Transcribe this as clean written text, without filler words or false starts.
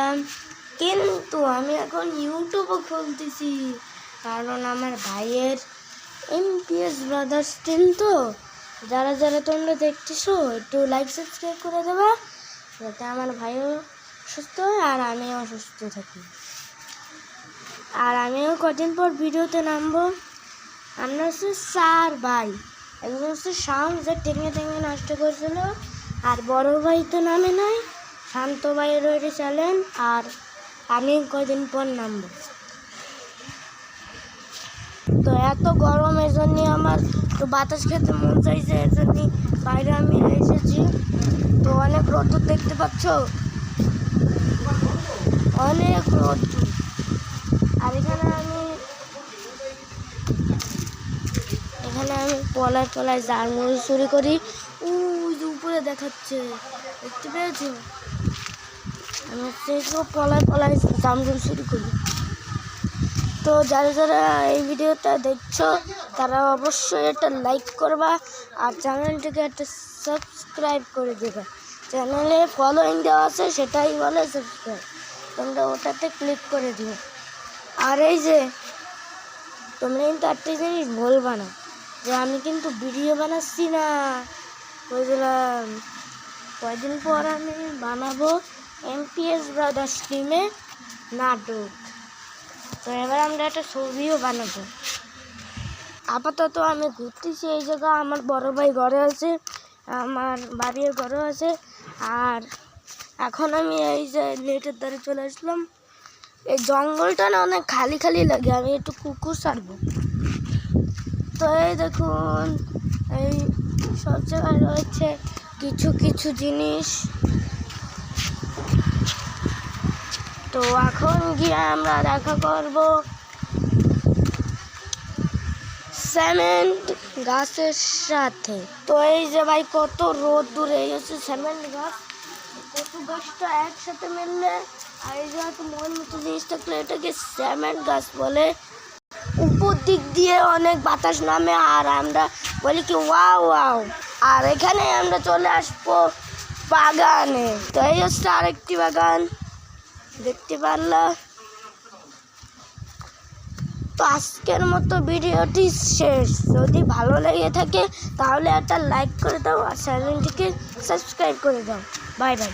দিলাম, কিন্তু আমি এখন ইউটিউবও খুলতেছি, কারণ আমার ভাইয়ের এমপিএস ব্রাদার্স টিম। তো যারা যারা তোমরা দেখতেছো একটু লাইক সাবস্ক্রাইব করে দেবা, যাতে আমার ভাইও সুস্থ হয় আর আমিও সুস্থ থাকি। আর আমিও কদিন পর ভিডিওতে নামবো। আমরা হচ্ছে 4 ভাই, একজন হচ্ছে শাম যে টেঙে টেঙে নষ্ট করেছিল, আর বড় ভাই তো নামে নাই, শান্ত ভাই রয়ে চলেন, আর আমি কদিন পর নামবো। তো এত গরমের জন্য আমার তো বাতাস খেতে মন চাইছে, এর জন্য বাইরে আমি এসেছি। তো অনেক রোদ্দুর দেখতে পাচ্ছ, অনেক রোদ্দুর। আর এখানে আমি পলায় জারমুড়ি চুরি করি। ওই যে উপরে দেখাচ্ছে, দেখতে পেয়েছো? আমি হচ্ছে পলায় জামরুল চুরি করি। তো যারা যারা এই ভিডিওটা দেখছো তারা অবশ্যই একটা লাইক করবা আর চ্যানেলটিকে একটা সাবস্ক্রাইব করে দেবে। চ্যানেলে ফলোইং দেওয়া আছে, সেটাই বলে সাবস্ক্রাইব, তোমরা ওটাতে ক্লিক করে দিও। আর এই যে তোমরা কিন্তু একটা জিনিস বলবা না, যে আমি কিন্তু ভিডিও বানাচ্ছি না, বুঝলাম। কয়েকদিন পর আমি বানাবো এমপিএস ব্রাদার্স টিমে নাটক। তো এবার আমরা একটা ছবিও বানাবো। আপাতত আমি ঘুরতেছি এই জায়গা, আমার বড় ভাই ঘরে আছে, আমার বাড়ির ঘরে আছে। আর এখন আমি এই যে নেটের দ্বারে চলে আসলাম। এই জঙ্গলটা না অনেক খালি খালি লাগে, আমি একটু কুকুর ছাড়বো। তো এই দেখুন, এই সব জায়গায় রয়েছে কিছু কিছু জিনিস। তো এখন গিয়ে আমরা দেখা করব সিমেন্ট গাছের সাথে। তো এই যে ভাই কত রোদ দূরে, এই হচ্ছে সিমেন্ট গাছ। কত গাছটা একসাথে মিললে আর এই যে মন মতো জিনিস থাকলে এটাকে সিমেন্ট গাছ বলে। উপর দিক দিয়ে অনেক বাতাস নামে আর আমরা বলি কি ওয়াও ওয়াও। আর এখানে আমরা চলে আসবো বাগানে। তো এই হচ্ছে আরেকটি বাগান, দেখতে পারলা। তো আজকের মতো ভিডিওটি শেষ। যদি ভালো লেগে থাকে তাহলে একটা লাইক করে দাও আর চ্যানেলটিকে সাবস্ক্রাইব করে দাও। Bye bye.